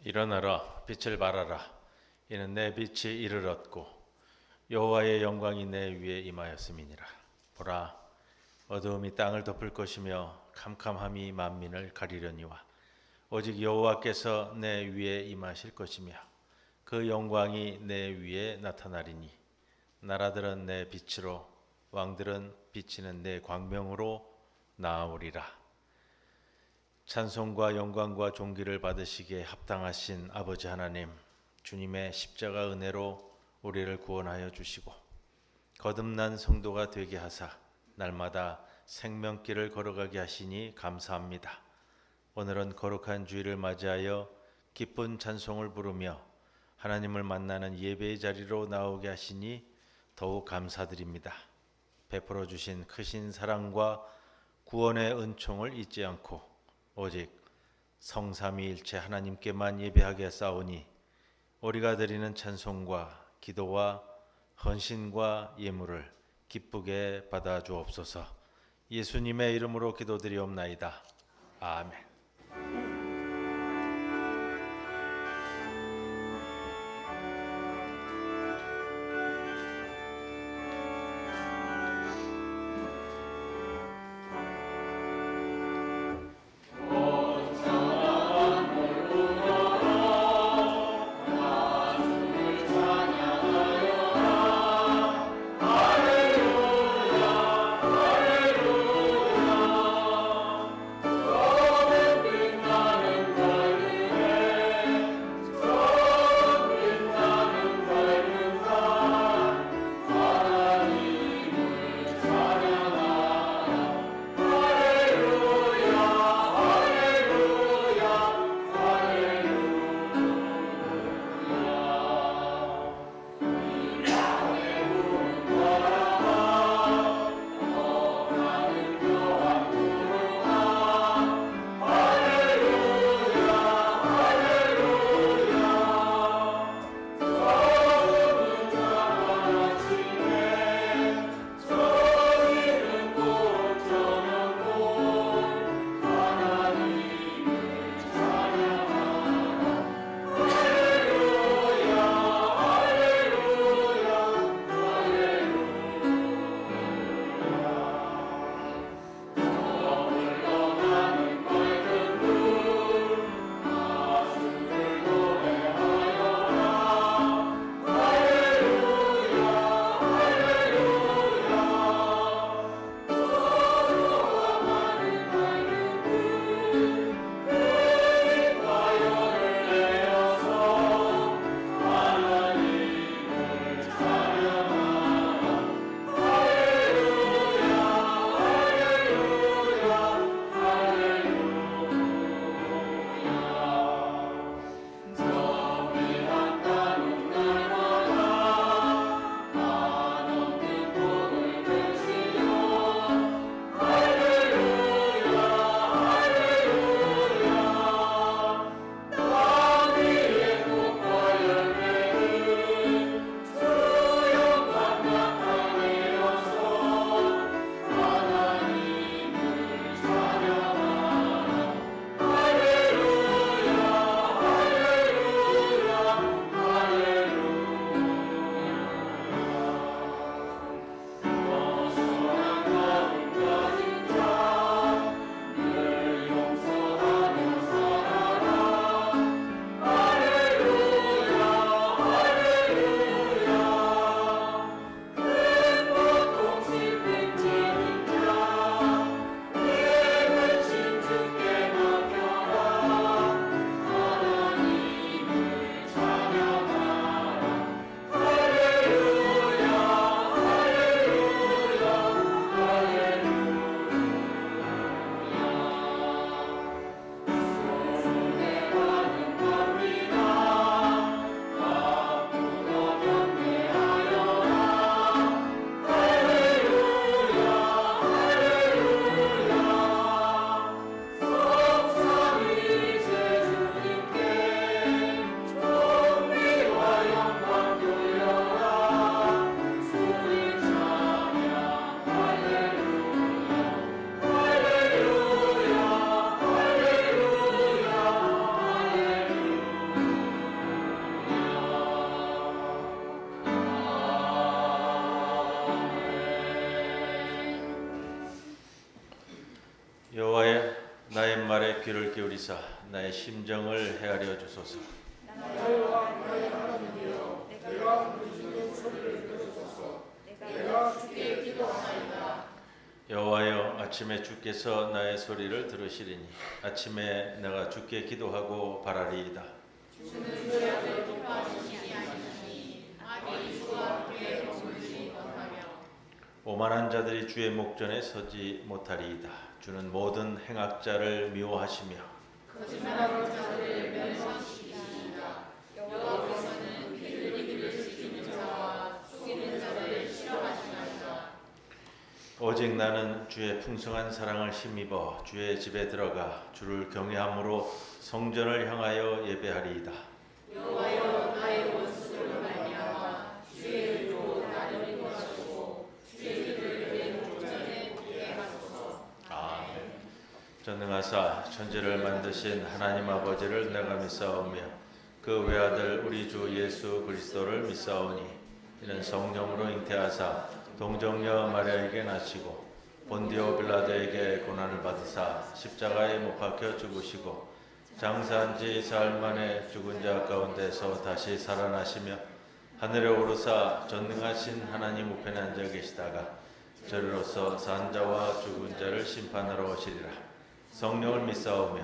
일어나라, 빛을 발하라. 이는 내 빛이 이를 얻고 여호와의 영광이 내 위에 임하였음이니라. 보라, 어두움이 땅을 덮을 것이며 캄캄함이 만민을 가리려니와 오직 여호와께서 내 위에 임하실 것이며 그 영광이 내 위에 나타나리니 나라들은 내 빛으로 왕들은 비치는 내 광명으로 나아오리라. 찬송과 영광과 존귀를 받으시기에 합당하신 아버지 하나님, 주님의 십자가 은혜로 우리를 구원하여 주시고 거듭난 성도가 되게 하사 날마다 생명길을 걸어가게 하시니 감사합니다. 오늘은 거룩한 주일을 맞이하여 기쁜 찬송을 부르며 하나님을 만나는 예배의 자리로 나오게 하시니 더욱 감사드립니다. 베풀어 주신 크신 사랑과 구원의 은총을 잊지 않고 오직 성삼위일체 하나님께만 예배하게 싸우니 우리가 드리는 찬송과 기도와 헌신과 예물을 기쁘게 받아 주옵소서. 예수님의 이름으로 기도드리옵나이다. 아멘. 나 여호와의 귀를 기울이사 나의 심정을 헤아려 주소서. 여호와여, 아침에 주께서 나의 소리를 들으시리니 아침에 내가 주께 기도하고 바라리이다. 주는 주 앞에 기뻐하시지 아니하니 악이 주 앞에 머물지 못하며 오만한 자들이 주의 목전에 서지 못하리이다. 주는 모든 행악자를 미워하시며 거짓말하는 자들을 멸망시키시리이다. 여호와께서는 피 흘리기를 지키는 자와 속이는 자들을 싫어하시나이다. 오직 나는 주의 풍성한 사랑을 힘입어 주의 집에 들어가 주를 경외함으로 성전을 향하여 예배하리이다. 여호와여, 나의 원수로 말미암아 주의 의로 나를 인도하시고 주의 길을 내 목전에 걷게 하소서. 아멘. 전능하사 천지를 만드신 하나님 아버지를 내가 믿사오며 그 외아들 우리 주 예수 그리스도를 믿사오니 이는 성령으로 잉태하사 동정녀 마리아에게 나시고 본디오 빌라도에게 고난을 받으사 십자가에 못 박혀 죽으시고 장사한 지 사흘 만에 죽은 자 가운데서 다시 살아나시며 하늘에 오르사 전능하신 하나님 우편에 앉아 계시다가 저리로서 산 자와 죽은 자를 심판하러 오시리라. 성령을 믿사오며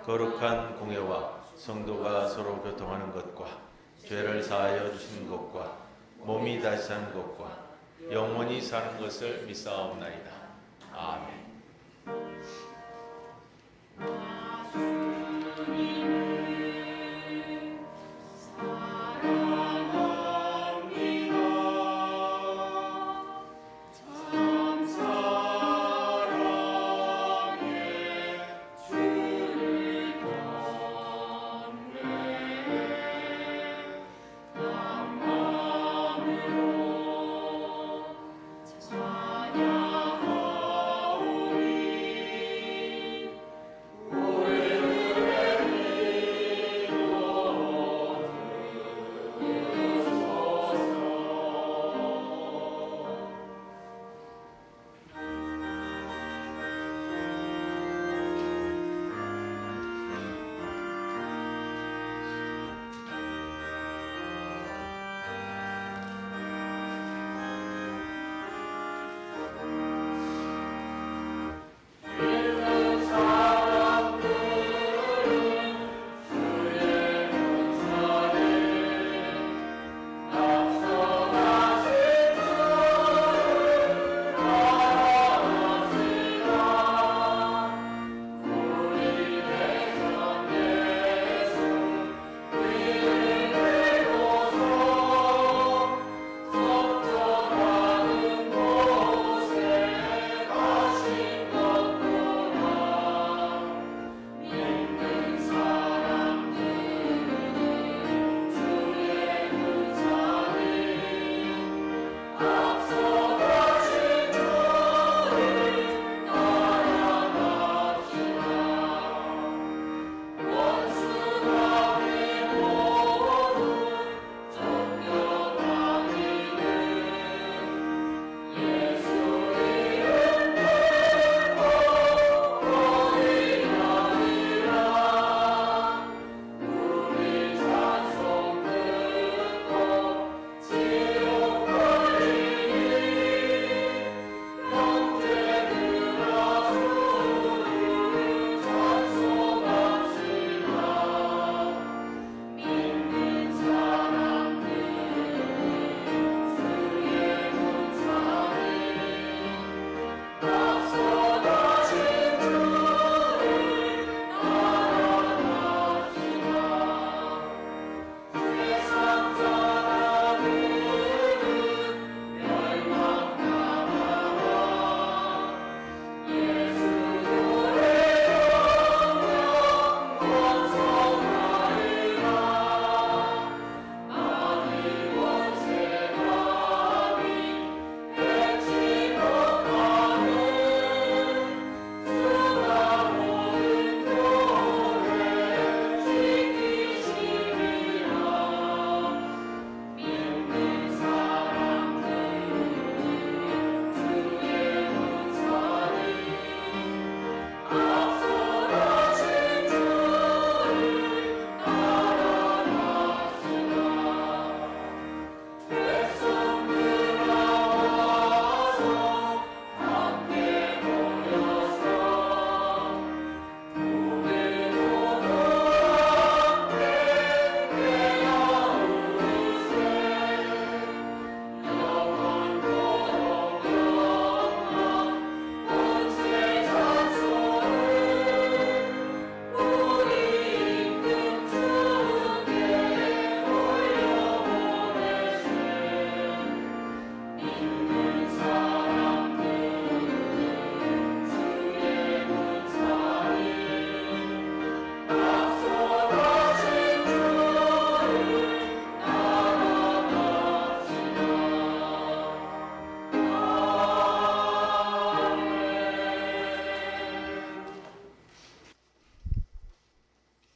거룩한 공예와 성도가 서로 교통하는 것과 죄를 사하여 주시는 것과 몸이 다시 사는 것과 영원히 사는 것을 믿사옵나이다. 아멘. 찬양하오니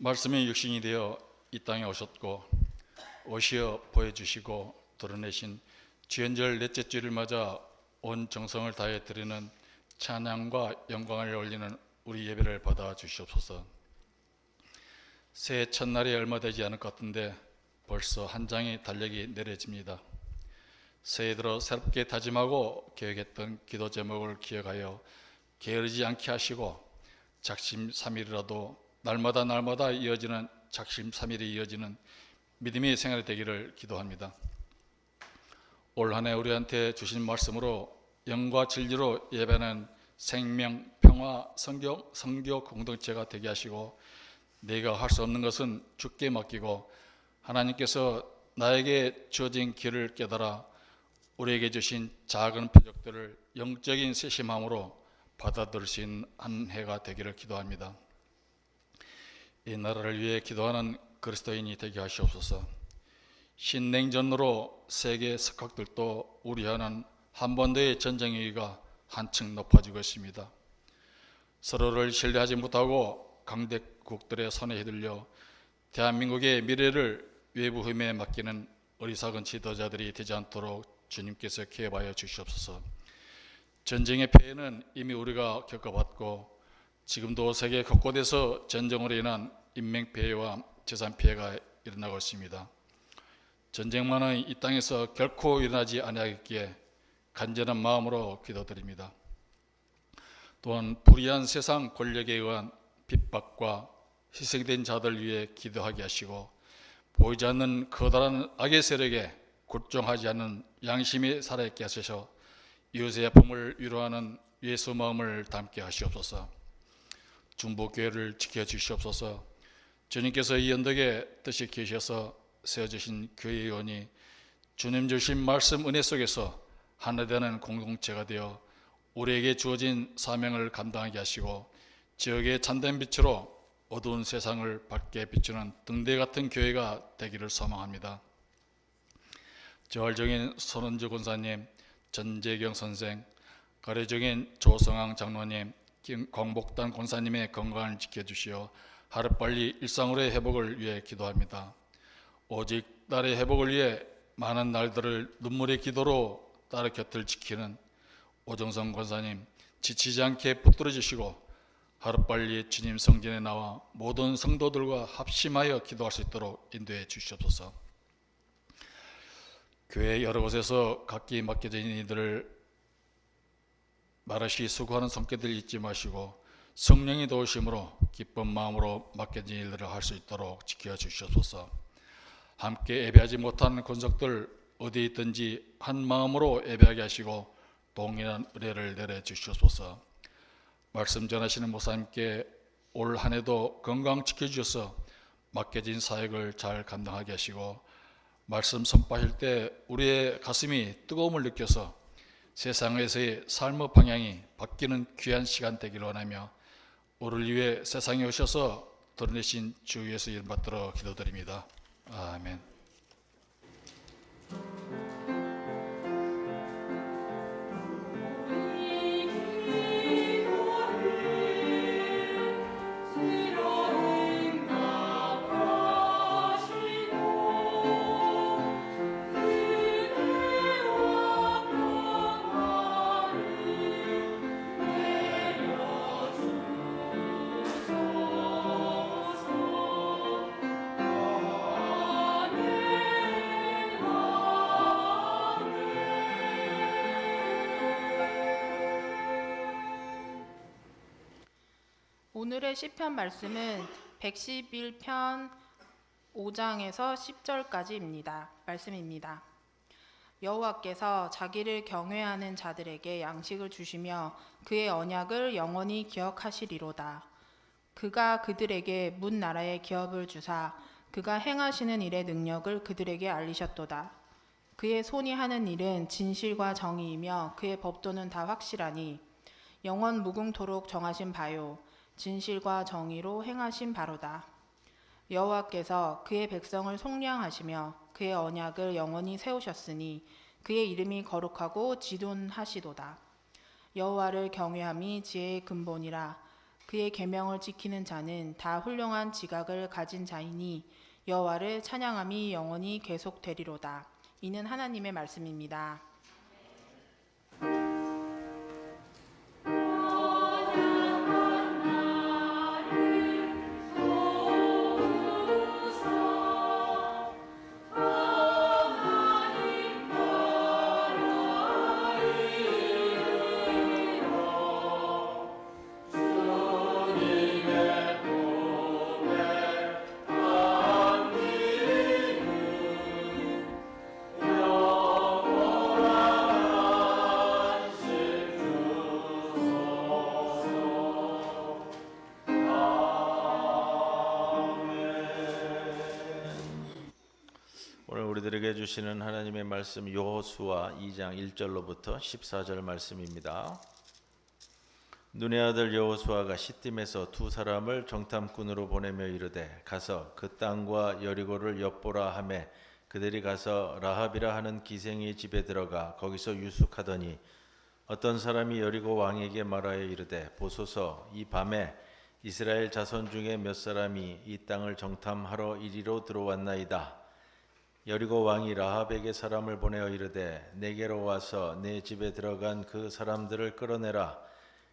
말씀이 육신이 되어 이 땅에 오셨고 오시어 보여주시고 드러내신 주연절 넷째 주를 맞아 온 정성을 다해 드리는 찬양과 영광을 올리는 우리 예배를 받아 주시옵소서. 새해 첫날이 얼마 되지 않을 것 같은데 벌써 한 장의 달력이 내려집니다. 새해 들어 새롭게 다짐하고 계획했던 기도 제목을 기억하여 게으르지 않게 하시고 작심삼일이라도 날마다 이어지는 작심삼일이 이어지는 믿음의 생활이 되기를 기도합니다. 올 한 해 우리한테 주신 말씀으로 영과 진리로 예배는 생명, 평화, 성교 공동체가 되게 하시고 내가 할 수 없는 것은 주께 맡기고 하나님께서 나에게 주어진 길을 깨달아 우리에게 주신 작은 표적들을 영적인 세심함으로 받아들일 수 있는 한 해가 되기를 기도합니다. 이 나라를 위해 기도하는 그리스도인이 되게 하시옵소서. 신냉전으로 세계 석학들도 우려하는 한반도의 전쟁의 위기가 한층 높아지고 있습니다. 서로를 신뢰하지 못하고 강대국들의 손에 휘둘려 대한민국의 미래를 외부 힘에 맡기는 어리석은 지도자들이 되지 않도록 주님께서 기업하여 주시옵소서. 전쟁의 폐해는 이미 우리가 겪어봤고 지금도 세계 곳곳에서 전쟁으로 인한 인명피해와 재산피해가 일어나고 있습니다. 전쟁만은 이 땅에서 결코 일어나지 아니하겠기에 간절한 마음으로 기도드립니다. 또한 불의한 세상 권력에 의한 핍박과 희생된 자들 위해 기도하게 하시고 보이지 않는 커다란 악의 세력에 굴종하지 않는 양심이 살아있게 하셔서 이웃의 아픔을 위로하는 예수 마음을 담게 하시옵소서. 중보교회를 지켜주시옵소서. 주님께서 이 언덕에 뜻이 계셔서 세워주신 교회의원이 주님 주신 말씀 은혜 속에서 하나 되는 공동체가 되어 우리에게 주어진 사명을 감당하게 하시고 지역의 참된 빛으로 어두운 세상을 밝게 비추는 등대 같은 교회가 되기를 소망합니다. 저활적인 손은주 권사님, 전재경 선생, 가래적인 조성황 장로님, 광복단 권사님의 건강을 지켜주시어 하루빨리 일상으로의 회복을 위해 기도합니다. 오직 딸의 회복을 위해 많은 날들을 눈물의 기도로 딸의 곁을 지키는 오정성 권사님, 지치지 않게 붙들어 주시고 하루빨리 주님 성전에 나와 모든 성도들과 합심하여 기도할 수 있도록 인도해 주시옵소서. 교회 여러 곳에서 각기 맡겨진 이들을 말없이 수고하는 손길들 잊지 마시고 성령의 도우심으로 기쁜 마음으로 맡겨진 일들을 할 수 있도록 지켜주시옵소서. 함께 예배하지 못한 권속들 어디에 있든지 한 마음으로 예배하게 하시고 동일한 은혜를 내려주시옵소서. 말씀 전하시는 목사님께 올 한 해도 건강 지켜주셔서 맡겨진 사역을 잘 감당하게 하시고 말씀 선포하실 때 우리의 가슴이 뜨거움을 느껴서 세상에서의 삶의 방향이 바뀌는 귀한 시간 되기를 원하며 우리를 위해 세상에 오셔서 드러내신 주 위에서 이름 받들어 기도드립니다. 아멘. 오늘의 시편 말씀은 111편 5장에서 10절까지입니다. 말씀입니다. 여호와께서 자기를 경외하는 자들에게 양식을 주시며 그의 언약을 영원히 기억하시리로다. 그가 그들에게 문 나라의 기업을 주사 그가 행하시는 일의 능력을 그들에게 알리셨도다. 그의 손이 하는 일은 진실과 정의이며 그의 법도는 다 확실하니 영원 무궁토록 정하신 바요 진실과 정의로 행하신 바로다. 여호와께서 그의 백성을 속량하시며 그의 언약을 영원히 세우셨으니 그의 이름이 거룩하고 지존하시도다. 여호와를 경외함이 지혜의 근본이라. 그의 계명을 지키는 자는 다 훌륭한 지각을 가진 자이니 여호와를 찬양함이 영원히 계속되리로다. 이는 하나님의 말씀입니다. 오늘 우리들에게 주시는 하나님의 말씀 여호수아 2장 1절로부터 14절 말씀입니다. 눈의 아들 여호수아가 시딤에서 두 사람을 정탐꾼으로 보내며 이르되 가서 그 땅과 여리고를 엿보라 하매 그들이 가서 라합이라 하는 기생의 집에 들어가 거기서 유숙하더니 어떤 사람이 여리고 왕에게 말하여 이르되 보소서 이 밤에 이스라엘 자손 중에 몇 사람이 이 땅을 정탐하러 이리로 들어왔나이다. 여리고 왕이 라합에게 사람을 보내어 이르되 내게로 와서 내 집에 들어간 그 사람들을 끌어내라.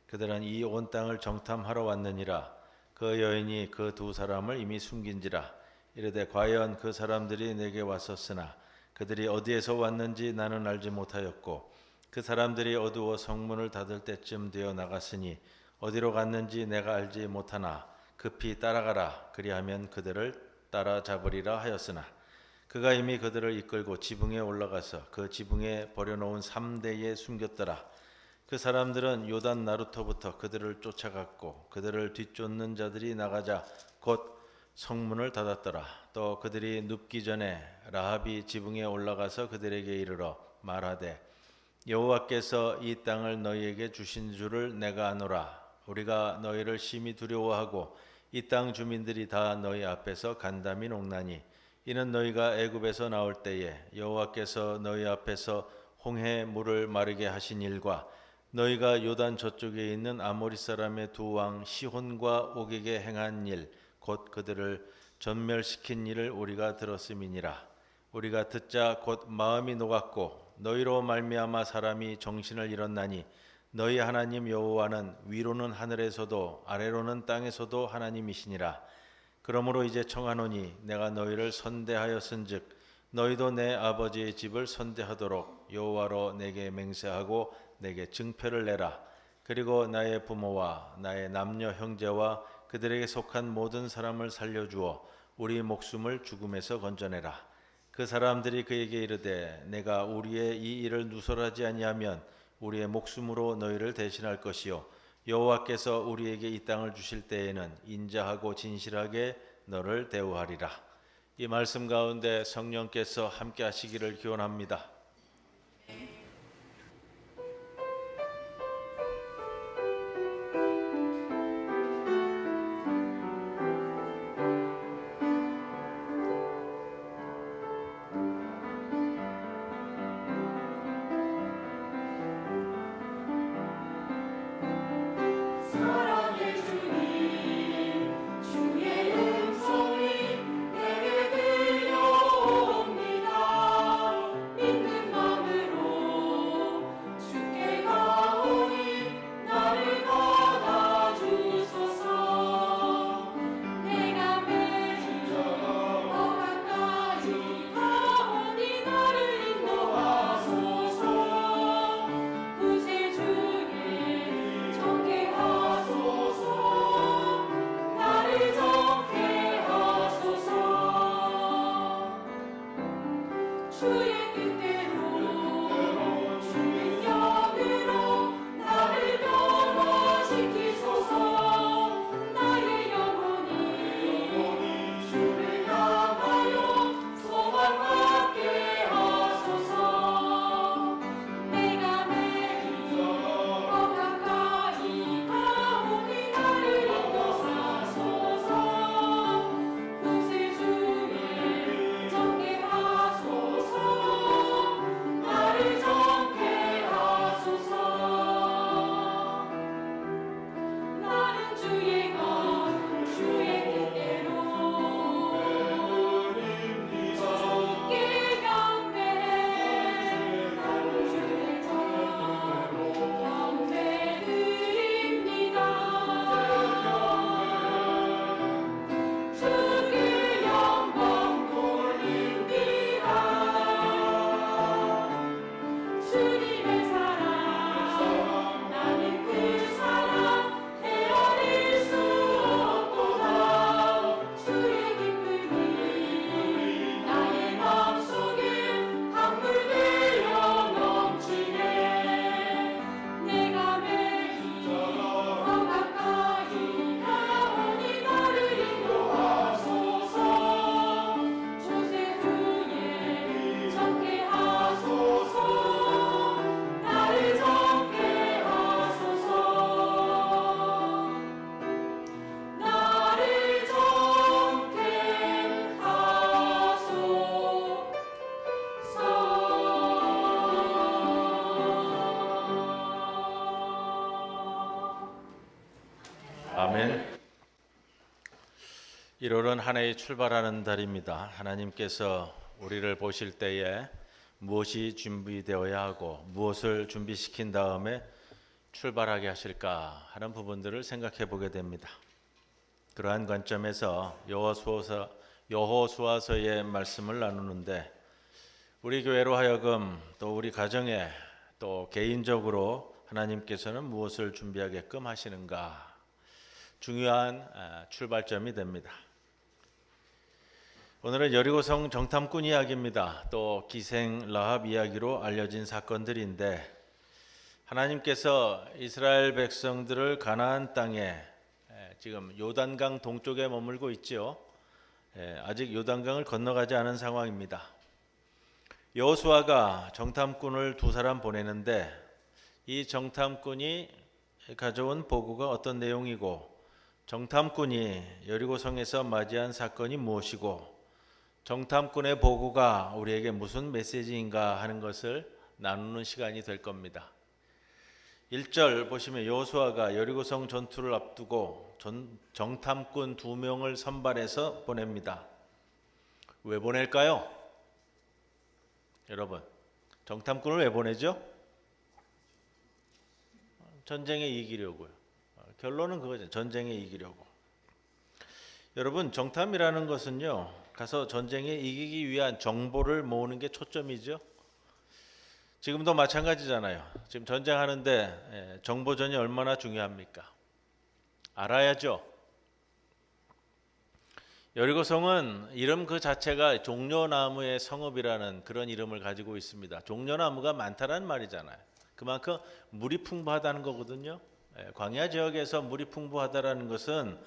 그들은 이 온 땅을 정탐하러 왔느니라. 그 여인이 그 두 사람을 이미 숨긴지라. 이르되 과연 그 사람들이 내게 왔었으나 그들이 어디에서 왔는지 나는 알지 못하였고 그 사람들이 어두워 성문을 닫을 때쯤 되어 나갔으니 어디로 갔는지 내가 알지 못하나 급히 따라가라. 그리하면 그들을 따라잡으리라 하였으나 그가 이미 그들을 이끌고 지붕에 올라가서 그 지붕에 버려놓은 3대에 숨겼더라. 그 사람들은 요단 나루터부터 그들을 쫓아갔고 그들을 뒤쫓는 자들이 나가자 곧 성문을 닫았더라. 또 그들이 눕기 전에 라합이 지붕에 올라가서 그들에게 이르러 말하되 여호와께서 이 땅을 너희에게 주신 줄을 내가 아노라. 우리가 너희를 심히 두려워하고 이 땅 주민들이 다 너희 앞에서 간담이 녹나니 이는 너희가 애굽에서 나올 때에 여호와께서 너희 앞에서 홍해 물을 마르게 하신 일과 너희가 요단 저쪽에 있는 아모리 사람의 두 왕 시혼과 옥에게 행한 일 곧 그들을 전멸시킨 일을 우리가 들었음이니라. 우리가 듣자 곧 마음이 녹았고 너희로 말미암아 사람이 정신을 잃었나니 너희 하나님 여호와는 위로는 하늘에서도 아래로는 땅에서도 하나님이시니라. 그러므로 이제 청하노니 내가 너희를 선대하였은즉 너희도 내 아버지의 집을 선대하도록 여호와로 내게 맹세하고 내게 증표를 내라. 그리고 나의 부모와 나의 남녀 형제와 그들에게 속한 모든 사람을 살려주어 우리 목숨을 죽음에서 건져내라. 그 사람들이 그에게 이르되 내가 우리의 이 일을 누설하지 아니하면 우리의 목숨으로 너희를 대신할 것이요 여호와께서 우리에게 이 땅을 주실 때에는 인자하고 진실하게 너를 대우하리라. 이 말씀 가운데 성령께서 함께 하시기를 기원합니다. 사랑의 주님 주의 음성이 내게 들려옵니다. 믿는 아멘. 1월은 한 해의 출발하는 달입니다. 하나님께서 우리를 보실 때에 무엇이 준비되어야 하고 무엇을 준비시킨 다음에 출발하게 하실까 하는 부분들을 생각해 보게 됩니다. 그러한 관점에서 여호수아서의 말씀을 나누는데 우리 교회로 하여금 또 우리 가정에 또 개인적으로 하나님께서는 무엇을 준비하게끔 하시는가 중요한 출발점이 됩니다. 오늘은 여리고성 정탐꾼 이야기입니다. 또 기생 라합 이야기로 알려진 사건들인데 하나님께서 이스라엘 백성들을 가나안 땅에 지금 요단강 동쪽에 머물고 있지요. 아직 요단강을 건너가지 않은 상황입니다. 여호수아가 정탐꾼을 2사람 보내는데 이 정탐꾼이 가져온 보고가 어떤 내용이고 정탐꾼이 여리고성에서 맞이한 사건이 무엇이고 정탐꾼의 보고가 우리에게 무슨 메시지인가 하는 것을 나누는 시간이 될 겁니다. 1절 보시면 여호수아가 여리고성 전투를 앞두고 정탐꾼 2명을 선발해서 보냅니다. 왜 보낼까요? 여러분, 정탐꾼을 왜 보내죠? 전쟁에 이기려고요. 결론은 그거죠. 전쟁에 이기려고. 여러분, 정탐이라는 것은요, 가서 전쟁에 이기기 위한 정보를 모으는 게 초점이죠. 지금도 마찬가지잖아요. 지금 전쟁하는데 정보전이 얼마나 중요합니까? 알아야죠. 여리고성은 이름 그 자체가 종려나무의 성읍이라는 그런 이름을 가지고 있습니다. 종려나무가 많다는 말이잖아요. 그만큼 물이 풍부하다는 거거든요. 광야 지역에서 물이 풍부하다는 것은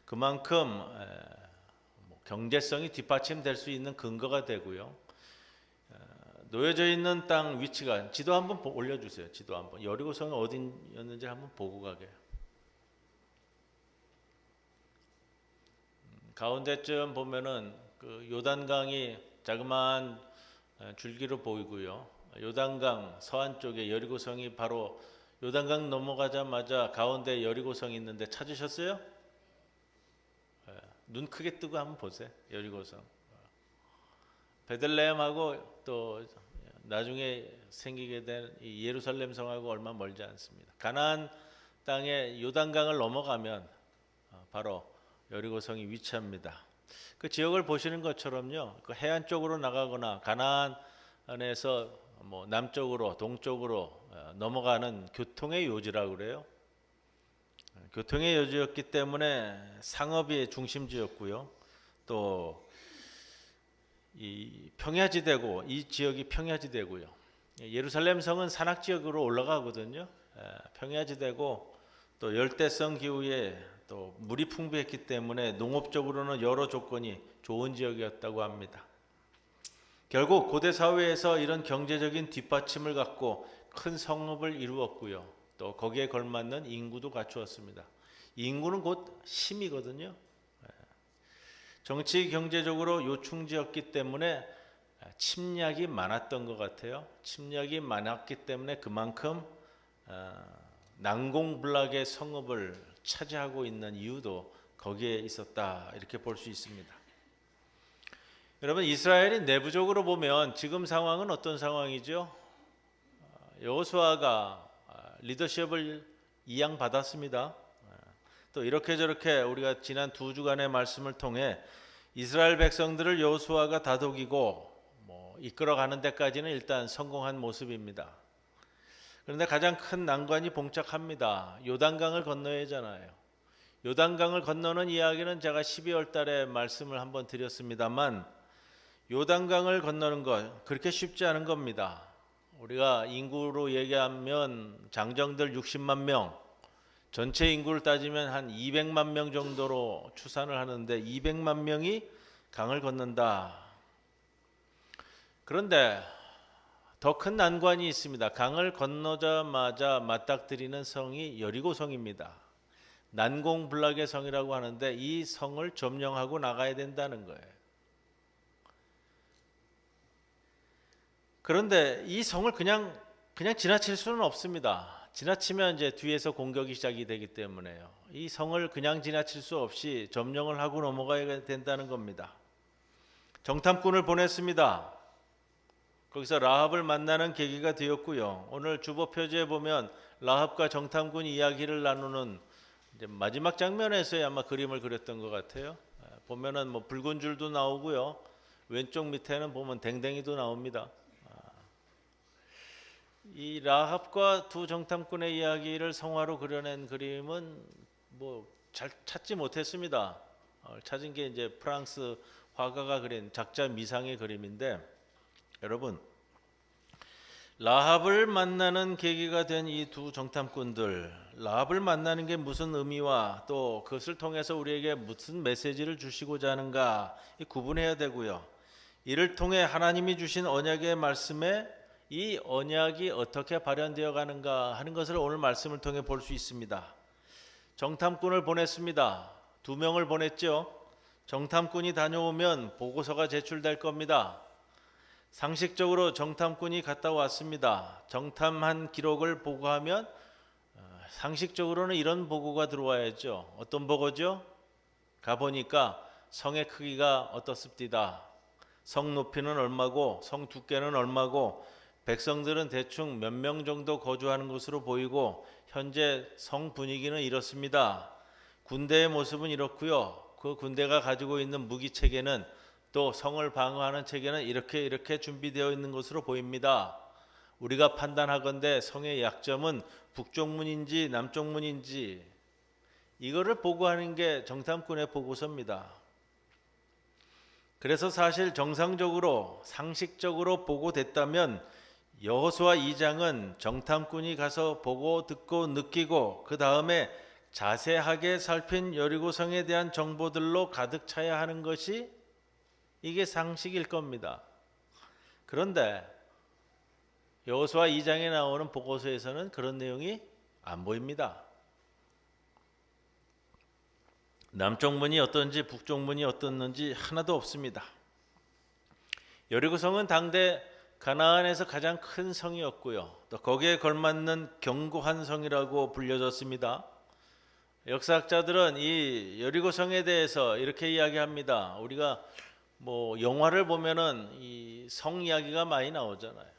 그만큼 경제성이 뒷받침될 수 있는 근거가 되고요. 놓여져 있는 땅 위치가 지도 한번 올려주세요. 지도 한번. 여리고성이 어디였는지 한번 보고 가게. 가운데쯤 보면은 그 요단강이 자그마한 줄기로 보이고요. 요단강 서안 쪽에 여리고성이 바로 요단강 넘어가자마자 가운데 여리고성이 있는데 찾으셨어요? 눈 크게 뜨고 한번 보세요. 여리고성. 베들레헴하고 또 나중에 생기게 된 이 예루살렘 성하고 얼마 멀지 않습니다. 가나안 땅에 요단강을 넘어가면 바로 여리고성이 위치합니다. 그 지역을 보시는 것처럼요. 그 해안 쪽으로 나가거나 가나안에서 뭐 남쪽으로 동쪽으로 넘어가는 교통의 요지라고 그래요. 교통의 요지였기 때문에 상업이 중심지였고요. 또 이 평야지대고 이 지역이 평야지대고요. 예루살렘 성은 산악 지역으로 올라가거든요. 평야지대고 또 열대성 기후에 또 물이 풍부했기 때문에 농업적으로는 여러 조건이 좋은 지역이었다고 합니다. 결국 고대 사회에서 이런 경제적인 뒷받침을 갖고 큰 성읍을 이루었고요. 또 거기에 걸맞는 인구도 갖추었습니다. 인구는 곧 힘이거든요. 정치 경제적으로 요충지였기 때문에 침략이 많았던 것 같아요. 침략이 많았기 때문에 그만큼 난공불락의 성읍을 차지하고 있는 이유도 거기에 있었다 이렇게 볼 수 있습니다. 여러분, 이스라엘이 내부적으로 보면 지금 상황은 어떤 상황이죠? 여호수아가 리더십을 이양받았습니다. 또 이렇게 저렇게 우리가 지난 2주간의 말씀을 통해 이스라엘 백성들을 여호수아가 다독이고 이끌어가는 데까지는 일단 성공한 모습입니다. 그런데 가장 큰 난관이 봉착합니다. 요단강을 건너야 하잖아요. 요단강을 건너는 이야기는 제가 12월 달에 말씀을 한번 드렸습니다만 요단강을 건너는 것 그렇게 쉽지 않은 겁니다. 우리가 인구로 얘기하면 장정들 60만 명, 전체 인구를 따지면 한 200만 명 정도로 추산을 하는데 200만 명이 강을 건넌다. 그런데 더 큰 난관이 있습니다. 강을 건너자마자 맞닥뜨리는 성이 여리고성입니다. 난공불락의 성이라고 하는데 이 성을 점령하고 나가야 된다는 거예요. 그런데 이 성을 그냥 지나칠 수는 없습니다. 지나치면 이제 뒤에서 공격이 시작이 되기 때문에요. 이 성을 그냥 지나칠 수 없이 점령을 하고 넘어가야 된다는 겁니다. 정탐꾼을 보냈습니다. 거기서 라합을 만나는 계기가 되었고요. 오늘 주보 표지에 보면 라합과 정탐꾼 이야기를 나누는 이제 마지막 장면에서야 아마 그림을 그렸던 것 같아요. 보면은 뭐 붉은 줄도 나오고요. 왼쪽 밑에는 보면 댕댕이도 나옵니다. 이 라합과 두 정탐꾼의 이야기를 성화로 그려낸 그림은 뭐 잘 찾지 못했습니다. 찾은 게 이제 프랑스 화가가 그린 작자 미상의 그림인데, 여러분, 라합을 만나는 계기가 된 이 두 정탐꾼들, 라합을 만나는 게 무슨 의미와 또 그것을 통해서 우리에게 무슨 메시지를 주시고자 하는가 구분해야 되고요. 이를 통해 하나님이 주신 언약의 말씀에 이 언약이 어떻게 발현되어 가는가 하는 것을 오늘 말씀을 통해 볼 수 있습니다. 정탐꾼을 보냈습니다. 2명을 보냈죠. 정탐꾼이 다녀오면 보고서가 제출될 겁니다. 상식적으로 정탐꾼이 갔다 왔습니다. 정탐한 기록을 보고하면 상식적으로는 이런 보고가 들어와야죠. 어떤 보고죠? 가보니까 성의 크기가 어떻습니다. 성 높이는 얼마고 성 두께는 얼마고 백성들은 대충 몇 명 정도 거주하는 것으로 보이고 현재 성 분위기는 이렇습니다. 군대의 모습은 이렇고요. 그 군대가 가지고 있는 무기 체계는 또 성을 방어하는 체계는 이렇게 준비되어 있는 것으로 보입니다. 우리가 판단하건대 성의 약점은 북쪽문인지 남쪽문인지 이거를 보고하는 게 정탐꾼의 보고서입니다. 그래서 사실 정상적으로 상식적으로 보고됐다면 여호수아 2장은 정탐꾼이 가서 보고 듣고 느끼고 그 다음에 자세하게 살핀 여리고성에 대한 정보들로 가득 차야 하는 것이 이게 상식일 겁니다. 그런데 여호수아 2장에 나오는 보고서에서는 그런 내용이 안 보입니다. 남쪽 문이 어떤지 북쪽 문이 어떻는지 하나도 없습니다. 여리고성은 당대 가나안에서 가장 큰 성이었고요. 또 거기에 걸맞는 견고한 성이라고 불려졌습니다. 역사학자들은 이 여리고성에 대해서 이렇게 이야기합니다. 우리가 뭐 영화를 보면은 이 성 이야기가 많이 나오잖아요.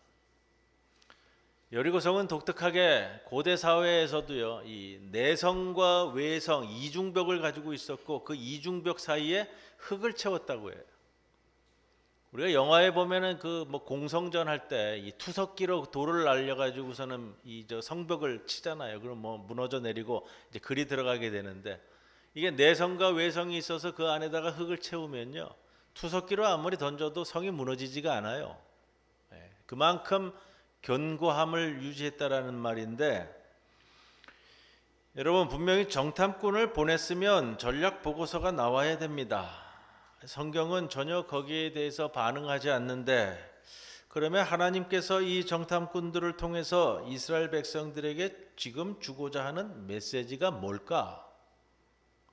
여리고성은 독특하게 고대 사회에서도요, 이 내성과 외성 이중벽을 가지고 있었고 그 이중벽 사이에 흙을 채웠다고 해요. 우리가 영화에 보면은 그 뭐 공성전 할 때 이 투석기로 돌을 날려가지고서는 이 저 성벽을 치잖아요. 그럼 뭐 무너져 내리고 이제 글이 들어가게 되는데 이게 내성과 외성이 있어서 그 안에다가 흙을 채우면요, 투석기로 아무리 던져도 성이 무너지지가 않아요. 그만큼 견고함을 유지했다라는 말인데, 여러분 분명히 정탐꾼을 보냈으면 전략 보고서가 나와야 됩니다. 성경은 전혀 거기에 대해서 반응하지 않는데, 그러면 하나님께서 이 정탐꾼들을 통해서 이스라엘 백성들에게 지금 주고자 하는 메시지가 뭘까?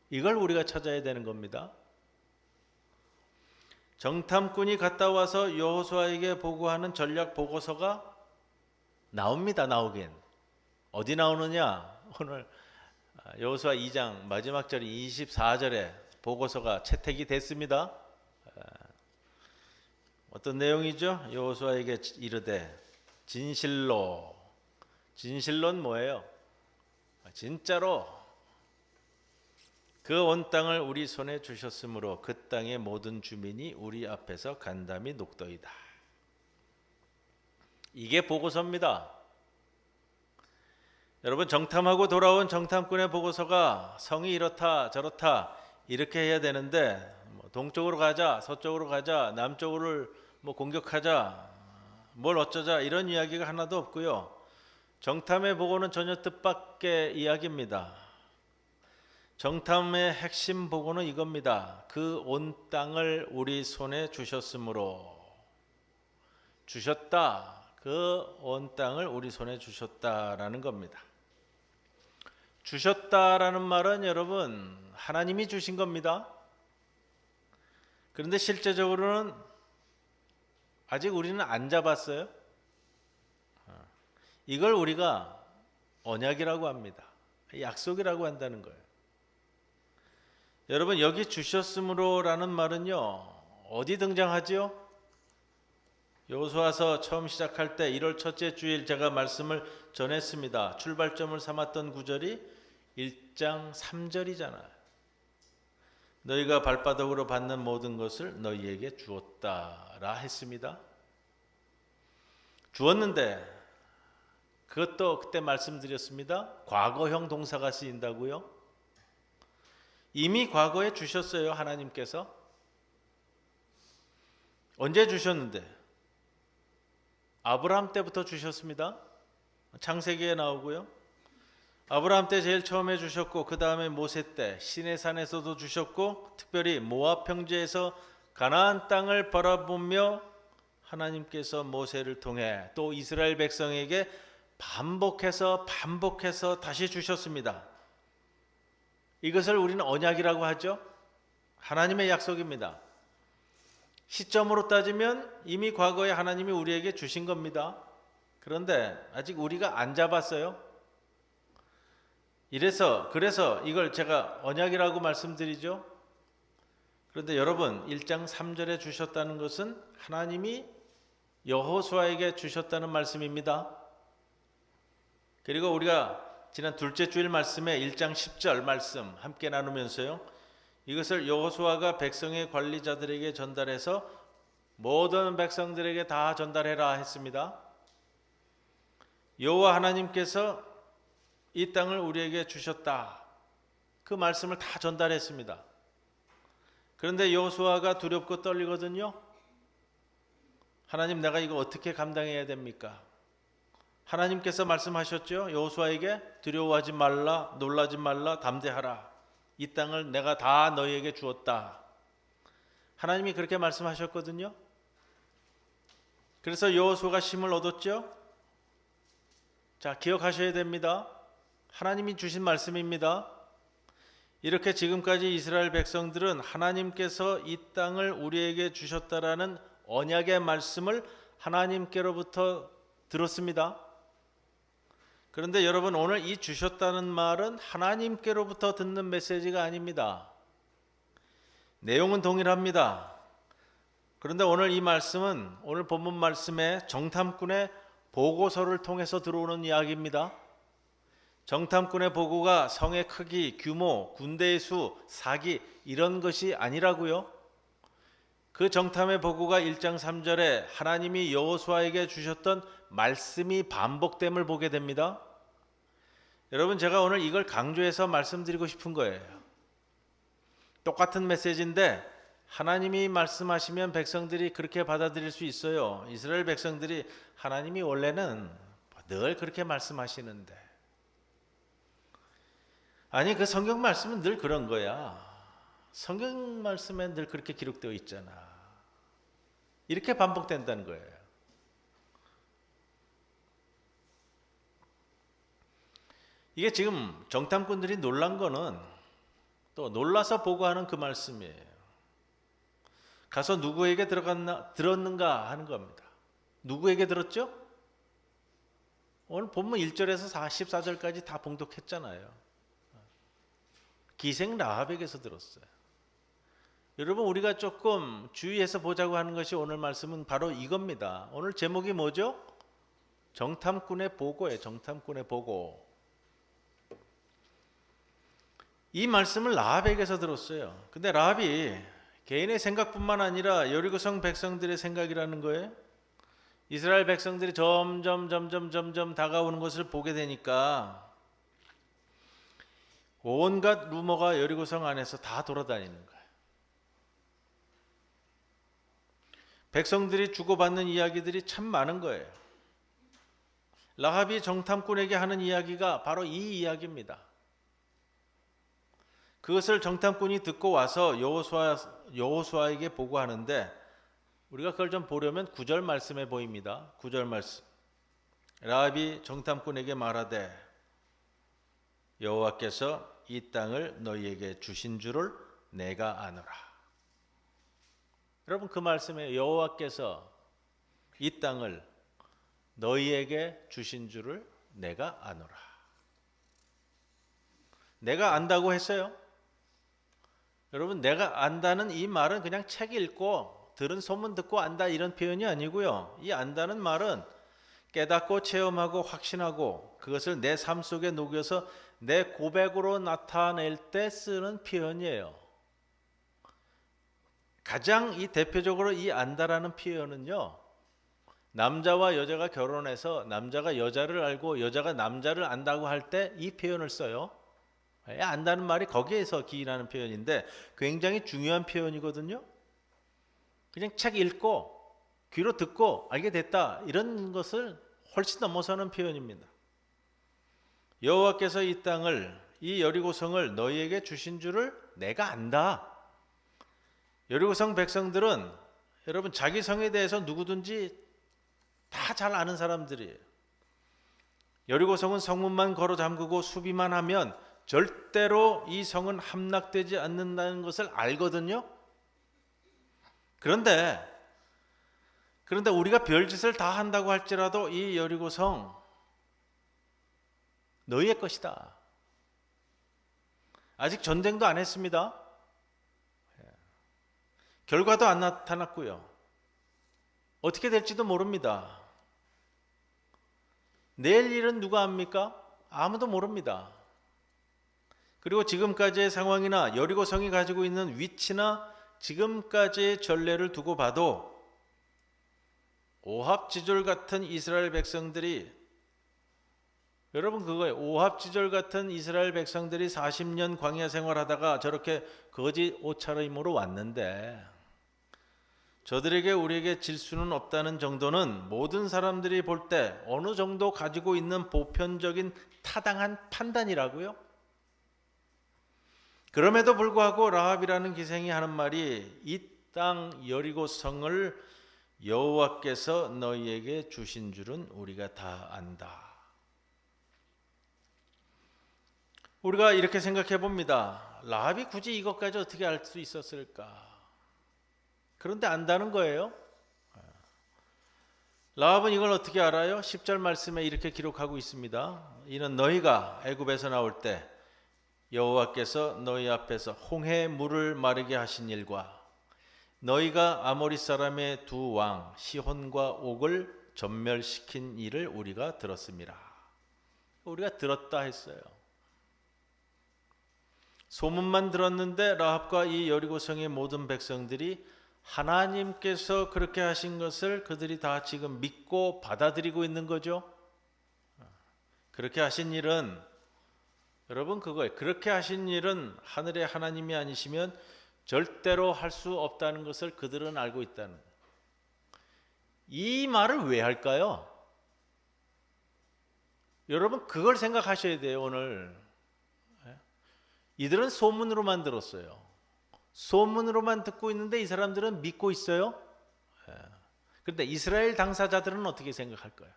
이걸 우리가 찾아야 되는 겁니다. 정탐꾼이 갔다 와서 여호수아에게 보고하는 전략 보고서가 나옵니다. 나오긴. 어디 나오느냐? 오늘 여호수아 2장 마지막 절 24절에 보고서가 채택이 됐습니다. 어떤 내용이죠? 여호수아에게 이르되 진실로. 진실로는 뭐예요? 진짜로 그 온 땅을 우리 손에 주셨으므로 그 땅의 모든 주민이 우리 앞에서 간담이 녹더이다. 이게 보고서입니다. 여러분, 정탐하고 돌아온 정탐꾼의 보고서가 성이 이렇다 저렇다 이렇게 해야 되는데 동쪽으로 가자, 서쪽으로 가자, 남쪽으로 뭐 공격하자, 뭘 어쩌자 이런 이야기가 하나도 없고요. 정탐의 보고는 전혀 뜻밖의 이야기입니다. 정탐의 핵심 보고는 이겁니다. 그 온 땅을 우리 손에 주셨으므로. 주셨다. 그 온 땅을 우리 손에 주셨다라는 겁니다. 주셨다라는 말은 여러분 하나님이 주신 겁니다. 그런데 실제적으로는 아직 우리는 안 잡았어요. 이걸 우리가 언약이라고 합니다. 약속이라고 한다는 거예요. 여러분, 여기 주셨으므로라는 말은요, 어디 등장하지요? 여호수아서 처음 시작할 때 1월 첫째 주일 제가 말씀을 전했습니다. 출발점을 삼았던 구절이 1장 3절이잖아요. 너희가 발바닥으로 받는 모든 것을 너희에게 주었다라 했습니다. 주었는데 그것도 그때 말씀드렸습니다. 과거형 동사가 쓰인다고요? 이미 과거에 주셨어요, 하나님께서. 언제 주셨는데? 아브라함 때부터 주셨습니다. 창세기에 나오고요. 아브라함 때 제일 처음에 주셨고, 그 다음에 모세 때 시내산에서도 주셨고, 특별히 모압 평지에서 가나안 땅을 바라보며 하나님께서 모세를 통해 또 이스라엘 백성에게 반복해서 다시 주셨습니다. 이것을 우리는 언약이라고 하죠. 하나님의 약속입니다. 시점으로 따지면 이미 과거에 하나님이 우리에게 주신 겁니다. 그런데 아직 우리가 안 잡았어요. 그래서 이걸 제가 언약이라고 말씀드리죠. 그런데 여러분, 1장 3절에 주셨다는 것은 하나님이 여호수아에게 주셨다는 말씀입니다. 그리고 우리가 지난 둘째 주일 말씀에 1장 10절 말씀 함께 나누면서요, 이것을 여호수아가 백성의 관리자들에게 전달해서 모든 백성들에게 다 전달해라 했습니다. 여호와 하나님께서 이 땅을 우리에게 주셨다, 그 말씀을 다 전달했습니다. 그런데 여호수아가 두렵고 떨리거든요. 하나님, 내가 이거 어떻게 감당해야 됩니까? 하나님께서 말씀하셨죠. 여호수아에게 두려워하지 말라, 놀라지 말라, 담대하라. 이 땅을 내가 다 너희에게 주었다. 하나님이 그렇게 말씀하셨거든요. 그래서 여호수아가 힘을 얻었죠. 자, 기억하셔야 됩니다. 하나님이 주신 말씀입니다. 이렇게 지금까지 이스라엘 백성들은 하나님께서 이 땅을 우리에게 주셨다라는 언약의 말씀을 하나님께로부터 들었습니다. 그런데 여러분, 오늘 이 주셨다는 말은 하나님께로부터 듣는 메시지가 아닙니다. 내용은 동일합니다. 그런데 오늘 이 말씀은 오늘 본문 말씀에 정탐꾼의 보고서를 통해서 들어오는 이야기입니다. 정탐꾼의 보고가 성의 크기, 규모, 군대의 수, 사기 이런 것이 아니라고요. 그 정탐의 보고가 1장 3절에 하나님이 여호수아에게 주셨던 말씀이 반복됨을 보게 됩니다. 여러분, 제가 오늘 이걸 강조해서 말씀드리고 싶은 거예요. 똑같은 메시지인데 하나님이 말씀하시면 백성들이 그렇게 받아들일 수 있어요. 이스라엘 백성들이 하나님이 원래는 늘 그렇게 말씀하시는데, 아니 그 성경 말씀은 늘 그런 거야. 성경 말씀에 늘 그렇게 기록되어 있잖아. 이렇게 반복된다는 거예요. 이게 지금 정탐꾼들이 놀란 거는 또 놀라서 보고하는 그 말씀이에요. 가서 누구에게 들었는가 하는 겁니다. 누구에게 들었죠? 오늘 본문 1절에서 14절까지 다 봉독했잖아요. 기생 라합에게서 들었어요. 여러분, 우리가 조금 주의해서 보자고 하는 것이 오늘 말씀은 바로 이겁니다. 오늘 제목이 뭐죠? 정탐꾼의 보고예요. 정탐꾼의 보고. 이 말씀을 라합에게서 들었어요. 근데 라합이 개인의 생각뿐만 아니라 여리고성 백성들의 생각이라는 거예요. 이스라엘 백성들이 점점 다가오는 것을 보게 되니까 온갖 루머가 여리고성 안에서 다 돌아다니는 거예요. 백성들이 주고받는 이야기들이 참 많은 거예요. 라합이 정탐꾼에게 하는 이야기가 바로 이 이야기입니다. 그것을 정탐꾼이 듣고 와서 여호수아에게 보고하는데, 우리가 그걸 좀 보려면 9절 말씀에 보입니다. 9절 말씀. 라합이 정탐꾼에게 말하되 여호와께서 이 땅을 너희에게 주신 줄을 내가 아노라. 여러분, 그 말씀에 여호와께서 이 땅을 너희에게 주신 줄을 내가 아노라. 내가 안다고 했어요? 여러분, 내가 안다는 이 말은 그냥 책 읽고 들은 소문 듣고 안다 이런 표현이 아니고요. 이 안다는 말은 깨닫고 체험하고 확신하고 그것을 내 삶 속에 녹여서 내 고백으로 나타낼 때 쓰는 표현이에요. 가장 이 대표적으로 이 안다라는 표현은요, 남자와 여자가 결혼해서 남자가 여자를 알고 여자가 남자를 안다고 할 때 이 표현을 써요. 안다는 말이 거기에서 기인하는 표현인데 굉장히 중요한 표현이거든요. 그냥 책 읽고 귀로 듣고 알게 됐다 이런 것을 훨씬 넘어서는 표현입니다. 여호와께서 이 땅을, 이 여리고성을 너희에게 주신 줄을 내가 안다. 여리고성 백성들은 여러분 자기 성에 대해서 누구든지 다 잘 아는 사람들이에요. 여리고성은 성문만 걸어 잠그고 수비만 하면 절대로 이 성은 함락되지 않는다는 것을 알거든요. 그런데 우리가 별짓을 다 한다고 할지라도 이 여리고성 너희의 것이다. 아직 전쟁도 안 했습니다. 결과도 안 나타났고요. 어떻게 될지도 모릅니다. 내일 일은 누가 압니까? 아무도 모릅니다. 그리고 지금까지의 상황이나 여리고성이 가지고 있는 위치나 지금까지의 전례를 두고 봐도 오합지졸 같은 이스라엘 백성들이, 여러분 그거예요. 오합지졸 같은 이스라엘 백성들이 40년 광야 생활하다가 저렇게 거짓 옷차림으로 왔는데 저들에게 우리에게 질 수는 없다는 정도는 모든 사람들이 볼 때 어느 정도 가지고 있는 보편적인 타당한 판단이라고요. 그럼에도 불구하고 라합이라는 기생이 하는 말이 이 땅 여리고성을 여호와께서 너희에게 주신 줄은 우리가 다 안다. 우리가 이렇게 생각해 봅니다. 라합이 굳이 이것까지 어떻게 알 수 있었을까? 그런데 안다는 거예요. 라합은 이걸 어떻게 알아요? 10절 말씀에 이렇게 기록하고 있습니다. 이는 너희가 애굽에서 나올 때 여호와께서 너희 앞에서 홍해 물을 마르게 하신 일과 너희가 아모리 사람의 두 왕 시혼과 옥을 전멸시킨 일을 우리가 들었습니다. 우리가 들었다 했어요. 소문만 들었는데 라합과 이 여리고성의 모든 백성들이 하나님께서 그렇게 하신 것을 그들이 다 지금 믿고 받아들이고 있는 거죠. 그렇게 하신 일은, 여러분 그거예요. 그렇게 하신 일은 하늘의 하나님이 아니시면 절대로 할 수 없다는 것을 그들은 알고 있다는 거예요. 이 말을 왜 할까요? 여러분 그걸 생각하셔야 돼요. 오늘 이들은 소문으로만 들었어요. 소문으로만 듣고 있는데 이 사람들은 믿고 있어요. 그런데 이스라엘 당사자들은 어떻게 생각할까요?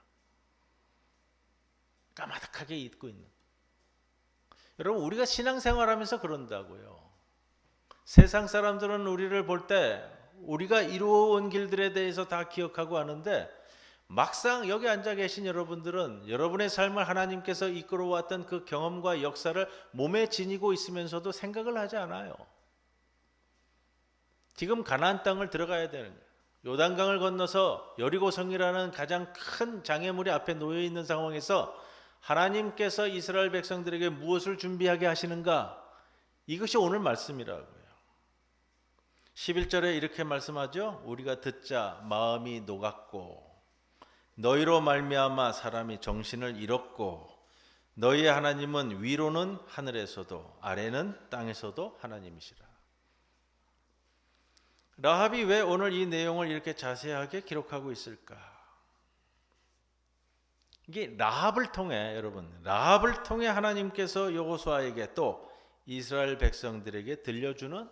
까마득하게 잊고 있는. 여러분 우리가 신앙생활하면서 그런다고요. 세상 사람들은 우리를 볼 때 우리가 이루어온 길들에 대해서 다 기억하고 아는데 막상 여기 앉아 계신 여러분들은 여러분의 삶을 하나님께서 이끌어왔던 그 경험과 역사를 몸에 지니고 있으면서도 생각을 하지 않아요. 지금 가나안 땅을 들어가야 되는 거예요. 요단강을 건너서 여리고성이라는 가장 큰 장애물이 앞에 놓여 있는 상황에서 하나님께서 이스라엘 백성들에게 무엇을 준비하게 하시는가? 이것이 오늘 말씀이라고요. 11절에 이렇게 말씀하죠. 우리가 듣자 마음이 녹았고 너희로 말미암아 사람이 정신을 잃었고 너희의 하나님은 위로는 하늘에서도 아래는 땅에서도 하나님이시라. 라합이 왜 오늘 이 내용을 이렇게 자세하게 기록하고 있을까? 이게 라합을 통해, 여러분 라합을 통해 하나님께서 여호수아에게 또 이스라엘 백성들에게 들려주는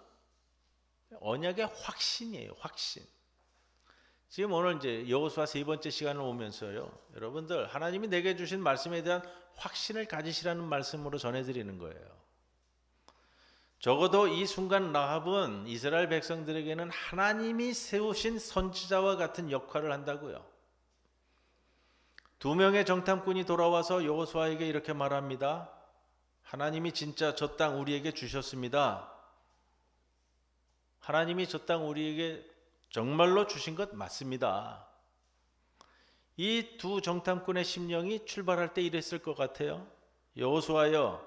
언약의 확신이에요. 확신. 지금 오늘 이제 여호수아 세 번째 시간을 오면서요, 여러분들 하나님이 내게 주신 말씀에 대한 확신을 가지시라는 말씀으로 전해드리는 거예요. 적어도 이 순간 라합은 이스라엘 백성들에게는 하나님이 세우신 선지자와 같은 역할을 한다고요. 두 명의 정탐꾼이 돌아와서 여호수아에게 이렇게 말합니다. 하나님이 진짜 저 땅 우리에게 주셨습니다. 하나님이 저 땅 우리에게 정말로 주신 것 맞습니다. 이 두 정탐꾼의 심령이 출발할 때 이랬을 것 같아요. 여호수아여,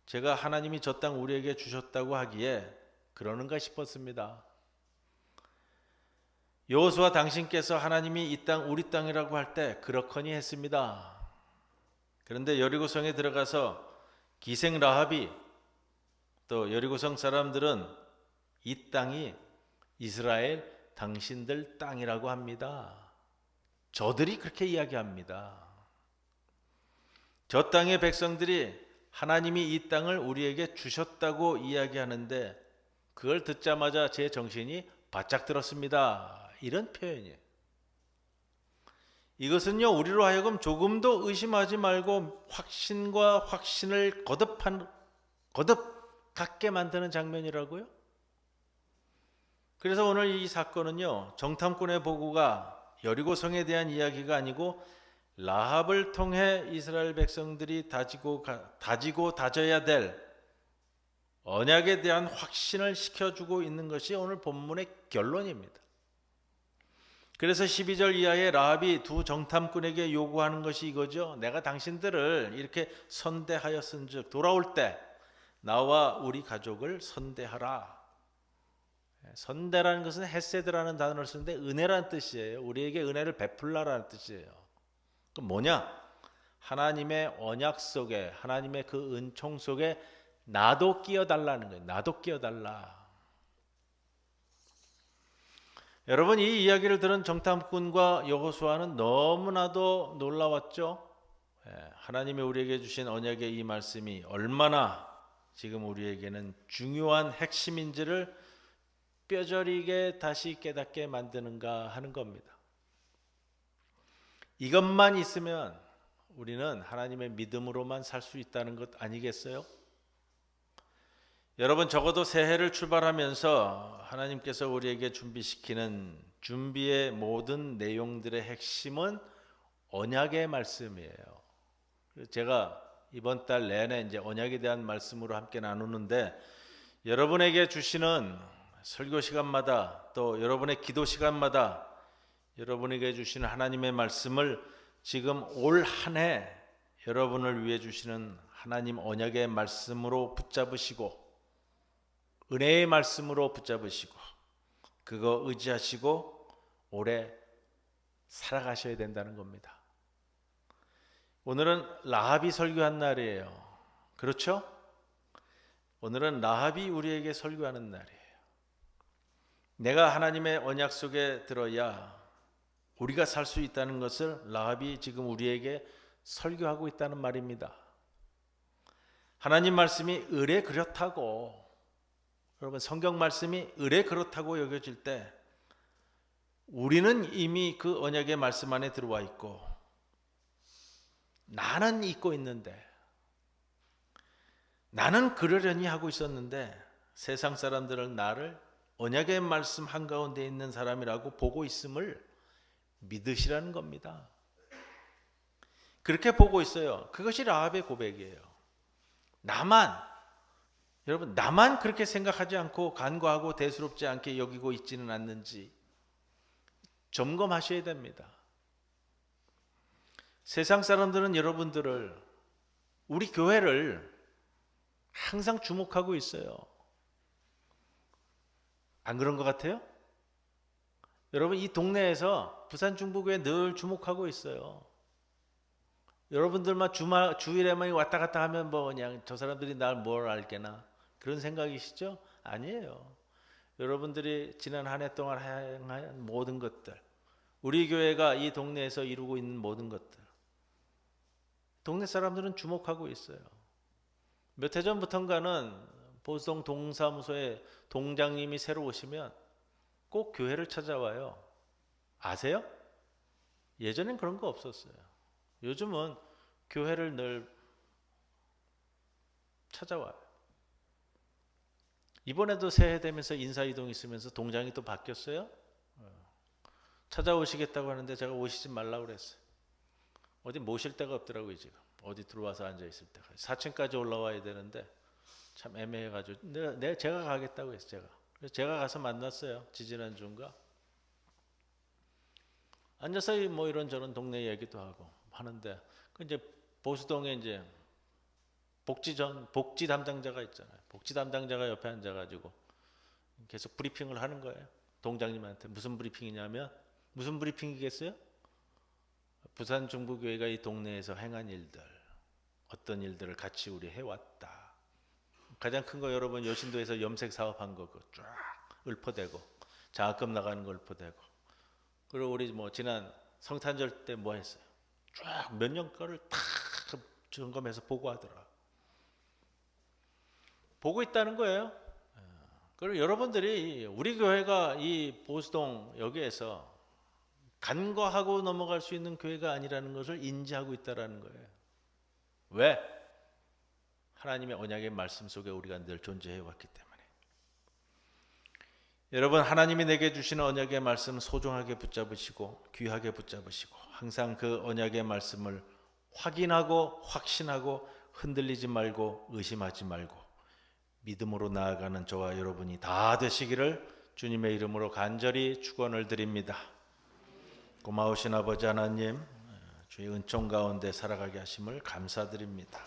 제가 하나님이 저 땅 우리에게 주셨다고 하기에 그러는가 싶었습니다. 여호수아, 당신께서 하나님이 이 땅 우리 땅이라고 할 때 그렇거니 했습니다. 그런데 여리고성에 들어가서 기생 라합이 또 여리고성 사람들은 이 땅이 이스라엘 당신들 땅이라고 합니다. 저들이 그렇게 이야기합니다. 저 땅의 백성들이 하나님이 이 땅을 우리에게 주셨다고 이야기하는데 그걸 듣자마자 제 정신이 바짝 들었습니다. 이런 표현이에요. 이것은요, 우리로 하여금 조금도 의심하지 말고 확신과 확신을 거듭 갖게 만드는 장면이라고요. 그래서 오늘 이 사건은요, 정탐꾼의 보고가 여리고성에 대한 이야기가 아니고 라합을 통해 이스라엘 백성들이 다지고 다져야 될 언약에 대한 확신을 시켜주고 있는 것이 오늘 본문의 결론입니다. 그래서 12절 이하에 라합이 두 정탐꾼에게 요구하는 것이 이거죠. 내가 당신들을 이렇게 선대하였은즉 돌아올 때 나와 우리 가족을 선대하라. 선대라는 것은 헤세드라는 단어를 쓰는데 은혜라는 뜻이에요. 우리에게 은혜를 베풀라라는 뜻이에요. 그럼 뭐냐? 하나님의 언약 속에, 하나님의 그 은총 속에 나도 끼어달라는 거예요. 나도 끼어달라. 여러분, 이 이야기를 들은 정탐꾼과 여호수아는 너무나도 놀라웠죠. 하나님이 우리에게 주신 언약의 이 말씀이 얼마나 지금 우리에게는 중요한 핵심인지를 뼈저리게 다시 깨닫게 만드는가 하는 겁니다. 이것만 있으면 우리는 하나님의 믿음으로만 살 수 있다는 것 아니겠어요? 여러분, 적어도 새해를 출발하면서 하나님께서 우리에게 준비시키는 준비의 모든 내용들의 핵심은 언약의 말씀이에요. 제가 이번 달 내내 이제 언약에 대한 말씀으로 함께 나누는데, 여러분에게 주시는 설교 시간마다 또 여러분의 기도 시간마다 여러분에게 주시는 하나님의 말씀을 지금 올 한 해 여러분을 위해 주시는 하나님 언약의 말씀으로 붙잡으시고, 은혜의 말씀으로 붙잡으시고, 그거 의지하시고 오래 살아가셔야 된다는 겁니다. 오늘은 라합이 설교한 날이에요. 그렇죠? 오늘은 라합이 우리에게 설교하는 날이에요. 내가 하나님의 언약 속에 들어야 우리가 살 수 있다는 것을 라합이 지금 우리에게 설교하고 있다는 말입니다. 하나님 말씀이 을에 그렇다고, 여러분, 성경 말씀이 을에 그렇다고 여겨질 때 우리는 이미 그 언약의 말씀 안에 들어와 있고 나는 잊고 있는데, 나는 그러려니 하고 있었는데 세상 사람들은 나를 언약의 말씀 한가운데 있는 사람이라고 보고 있음을 믿으시라는 겁니다. 그렇게 보고 있어요. 그것이 라합의 고백이에요. 여러분, 나만 그렇게 생각하지 않고 간과하고 대수롭지 않게 여기고 있지는 않는지 점검하셔야 됩니다. 세상 사람들은 여러분들을, 우리 교회를 항상 주목하고 있어요. 안 그런 것 같아요? 여러분, 이 동네에서 부산 중부교회 늘 주목하고 있어요. 여러분들만 주일에만 왔다 갔다 하면 뭐 그냥 저 사람들이 날 뭘 알게나 그런 생각이시죠? 아니에요. 여러분들이 지난 한 해 동안 한 모든 것들, 우리 교회가 이 동네에서 이루고 있는 모든 것들, 동네 사람들은 주목하고 있어요. 몇 해 전부터인가는 보성 동사무소에 동장님이 새로 오시면 꼭 교회를 찾아와요. 아세요? 예전엔 그런 거 없었어요. 요즘은 교회를 늘 찾아와요. 이번에도 새해 되면서 인사이동 있으면서 동장이 또 바뀌었어요. 찾아오시겠다고 하는데 제가 오시지 말라고 그랬어요. 어디 모실 데가 없더라고요. 지금 어디 들어와서 앉아 있을 때가 4층까지 올라와야 되는데 참 애매해가지고 제가 가겠다고 했어요. 그래서 제가 가서 만났어요. 지지난 주인가 앉아서 뭐 이런저런 동네 얘기도 하고 하는데 그 이제 보수동에 이제 복지 담당자가 있잖아요. 복지 담당자가 옆에 앉아가지고 계속 브리핑을 하는 거예요. 동장님한테 무슨 브리핑이냐면 무슨 브리핑이겠어요? 부산 중부교회가 이 동네에서 행한 일들, 어떤 일들을 같이 우리 해왔다. 가장 큰 거 여러분 여신도에서 염색 사업한 거 쫙 읊어대고 장학금 나가는 거 읊어대고 그리고 우리 뭐 지난 성탄절 때 뭐 했어요? 쫙 몇 년 거를 다 점검해서 보고하더라. 보고 있다는 거예요. 그리고 여러분들이 우리 교회가 이 보수동 여기에서 간과하고 넘어갈 수 있는 교회가 아니라는 것을 인지하고 있다는 거예요. 왜? 하나님의 언약의 말씀 속에 우리가 늘 존재해 왔기 때문에. 여러분 하나님이 내게 주시는 언약의 말씀 소중하게 붙잡으시고 귀하게 붙잡으시고 항상 그 언약의 말씀을 확인하고 확신하고 흔들리지 말고 의심하지 말고 믿음으로 나아가는 저와 여러분이 다 되시기를 주님의 이름으로 간절히 축원을 드립니다. 고마우신 아버지 하나님, 주의 은총 가운데 살아가게 하심을 감사드립니다.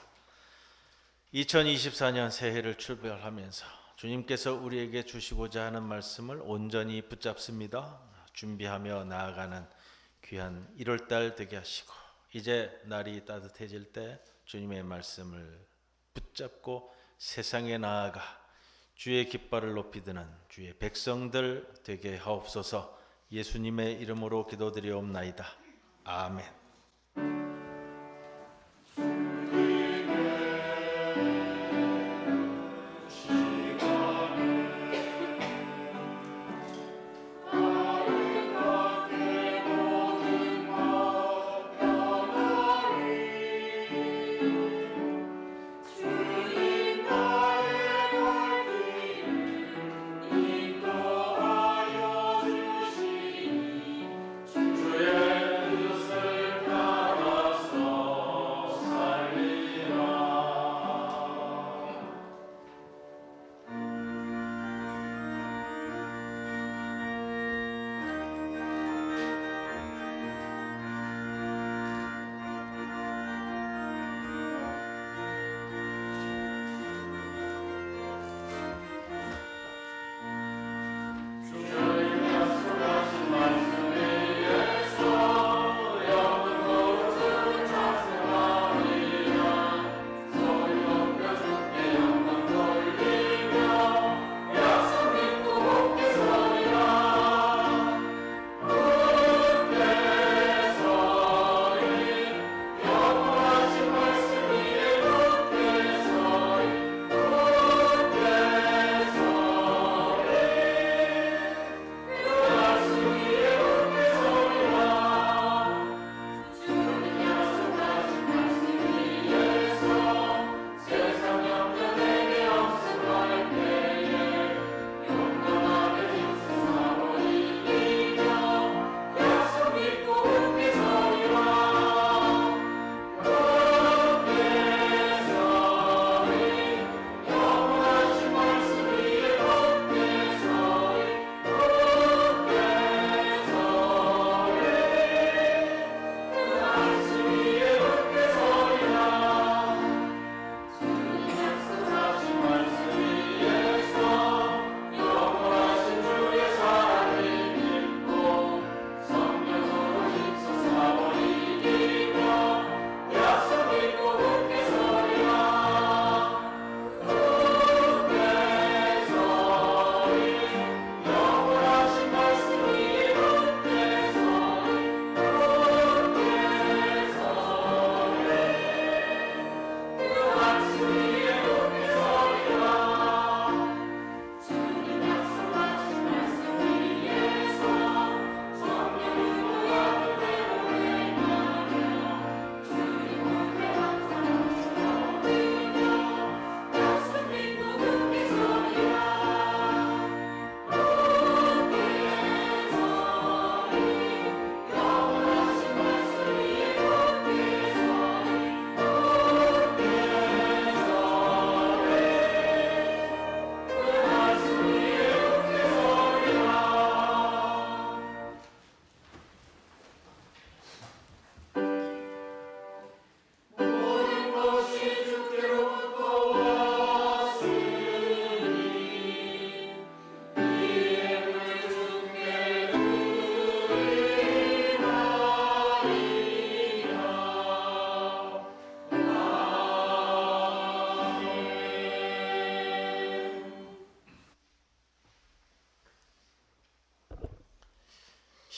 2024년 새해를 출발하면서 주님께서 우리에게 주시고자 하는 말씀을 온전히 붙잡습니다. 준비하며 나아가는 귀한 1월달 되게 하시고 이제 날이 따뜻해질 때 주님의 말씀을 붙잡고 세상에 나아가 주의 깃발을 높이 드는 주의 백성들 되게 하옵소서. 예수님의 이름으로 기도드리옵나이다. 아멘. 주의 뜻을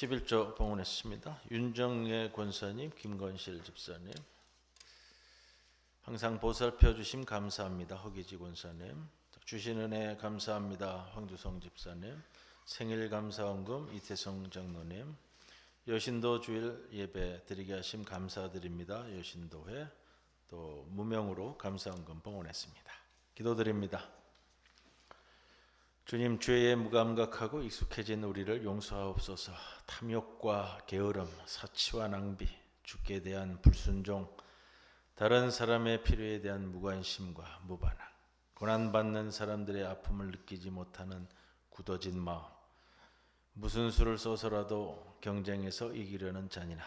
11조 봉헌했습니다. 윤정예 권사님, 김건실 집사님, 항상 보살펴 주심 감사합니다. 허기지 권사님, 주신 은혜 감사합니다. 황주성 집사님, 생일 감사원금 이태성 장로님, 여신도 주일 예배 드리게 하심 감사드립니다. 여신도회 또 무명으로 감사원금 봉헌했습니다. 기도드립니다. 주님, 죄에 무감각하고 익숙해진 우리를 용서하옵소서. 탐욕과 게으름, 사치와 낭비, 주께 대한 불순종, 다른 사람의 필요에 대한 무관심과 무반응, 고난받는 사람들의 아픔을 느끼지 못하는 굳어진 마음, 무슨 수를 써서라도 경쟁에서 이기려는 잔인함,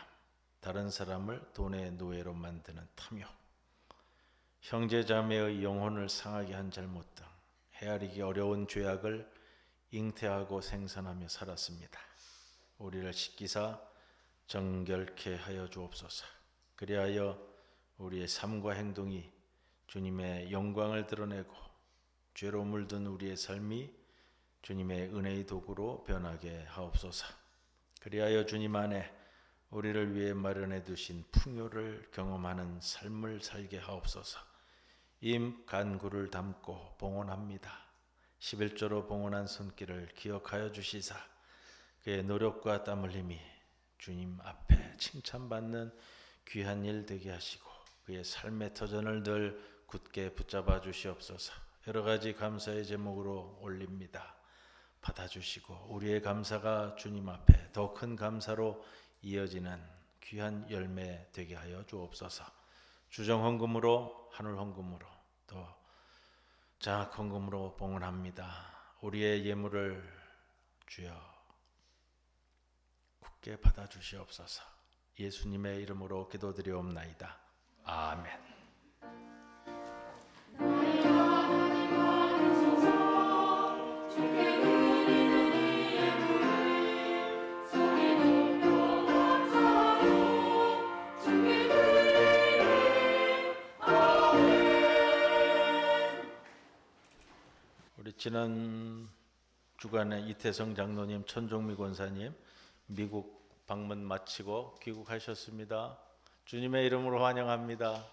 다른 사람을 돈의 노예로 만드는 탐욕, 형제자매의 영혼을 상하게 한 잘못 등 헤아리기 어려운 죄악을 잉태하고 생산하며 살았습니다. 우리를 씻기사 정결케 하여 주옵소서. 그리하여 우리의 삶과 행동이 주님의 영광을 드러내고 죄로 물든 우리의 삶이 주님의 은혜의 도구로 변하게 하옵소서. 그리하여 주님 안에 우리를 위해 마련해 두신 풍요를 경험하는 삶을 살게 하옵소서. 임 간구를 담고 봉헌합니다. 11조로 봉헌한 손길을 기억하여 주시사 그의 노력과 땀 흘림이 주님 앞에 칭찬받는 귀한 일 되게 하시고 그의 삶의 터전을 늘 굳게 붙잡아 주시옵소서. 여러 가지 감사의 제목으로 올립니다. 받아주시고 우리의 감사가 주님 앞에 더 큰 감사로 이어지는 귀한 열매 되게 하여 주옵소서. 주정헌금으로 하늘헌금으로 또 장학헌금으로 봉헌합니다. 우리의 예물을 주여 굳게 받아주시옵소서. 예수님의 이름으로 기도드리옵나이다. 아멘. 나의 하나님 받으소서. 주께 드리는 이 예물을 소리 높여 감사로 주께 드리니 아멘. 우리 지난 주간에 이태성 장로님, 천종미 권사님 미국 방문 마치고 귀국하셨습니다. 주님의 이름으로 환영합니다.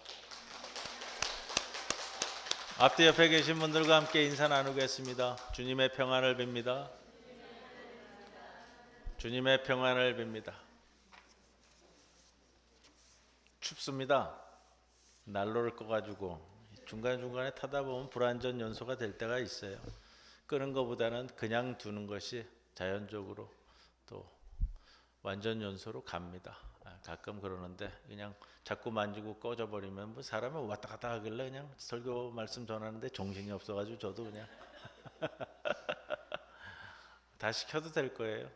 앞뒤 옆에 계신 분들과 함께 인사 나누겠습니다. 주님의 평안을 빕니다. 주님의 평안을 빕니다. 춥습니다. 난로를 꺼가지고 중간중간에 타다 보면 불완전 연소가 될 때가 있어요. 끄는 것보다는 그냥 두는 것이 자연적으로 또 완전 연소로 갑니다. 가끔 그러는데 그냥 자꾸 만지고 꺼져버리면 뭐 사람이 왔다 갔다 하길래 그냥 설교 말씀 전하는데 정신이 없어가지고 저도 그냥 다시 켜도 될 거예요.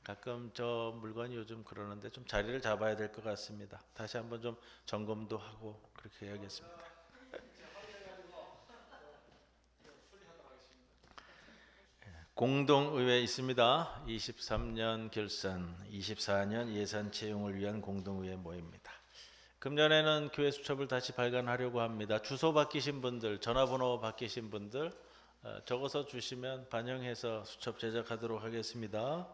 가끔 저 물건이 요즘 그러는데 좀 자리를 잡아야 될 것 같습니다. 다시 한번 좀 점검도 하고 그렇게 해야겠습니다. 공동의회 있습니다. 23년 결산, 24년 예산 채용을 위한 공동의회 모입니다. 금년에는 교회 수첩을 다시 발간하려고 합니다. 주소 바뀌신 분들, 전화번호 바뀌신 분들 적어서 주시면 반영해서 수첩 제작하도록 하겠습니다.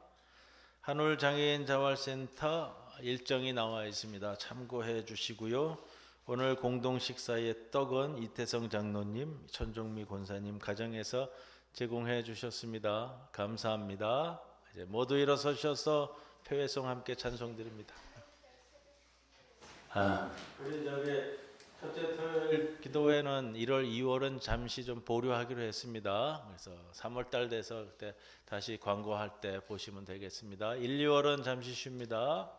한울장애인 자활센터 일정이 나와 있습니다. 참고해 주시고요. 오늘 공동식사의 떡은 이태성 장로님, 천종미 권사님 가정에서 제공해 주셨습니다. 감사합니다. 이제 모두 일어서셔서 표회송 함께 찬송드립니다. 우리 저기 첫째 토요일 기도회는 1월, 2월은 잠시 좀 보류하기로 했습니다. 그래서 3월 달 돼서 그때 다시 광고할 때 보시면 되겠습니다. 1, 2월은 잠시 쉽니다.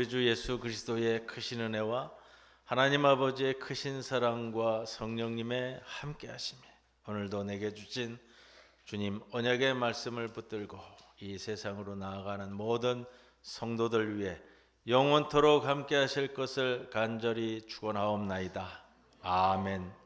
우리 주 예수 그리스도의 크신 은혜와 하나님 아버지의 크신 사랑과 성령님의 함께하심이 오늘도 내게 주신 주님 언약의 말씀을 붙들고 이 세상으로 나아가는 모든 성도들 위해 영원토록 함께하실 것을 간절히 축원하옵나이다. 아멘.